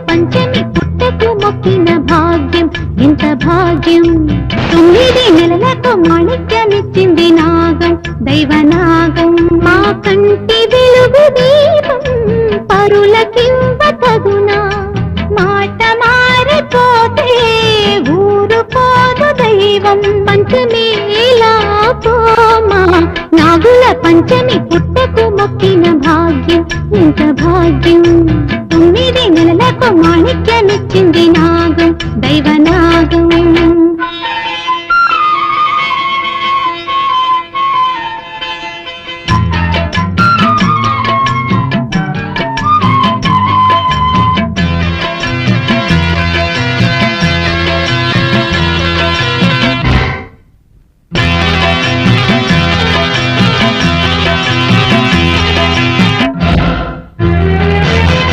పంచమి పుట్టకు మొక్కిన భాగ్యం ఎంత భాగ్యం 9 నెలలకు మాణిక్యమిచ్చింది నాగం దైవనాగం మా కంటి వెలుగు దీపం పరులకివ్వ తగునా మాట మారిపోతే ఊరుకోదు దైవం పంచమేలా పోమా నాగుల పంచమి పుట్టకు మొక్కిన భాగ్యం ఎంత భాగ్యం 9 నెలలకు మాణిక్యమిచ్చింది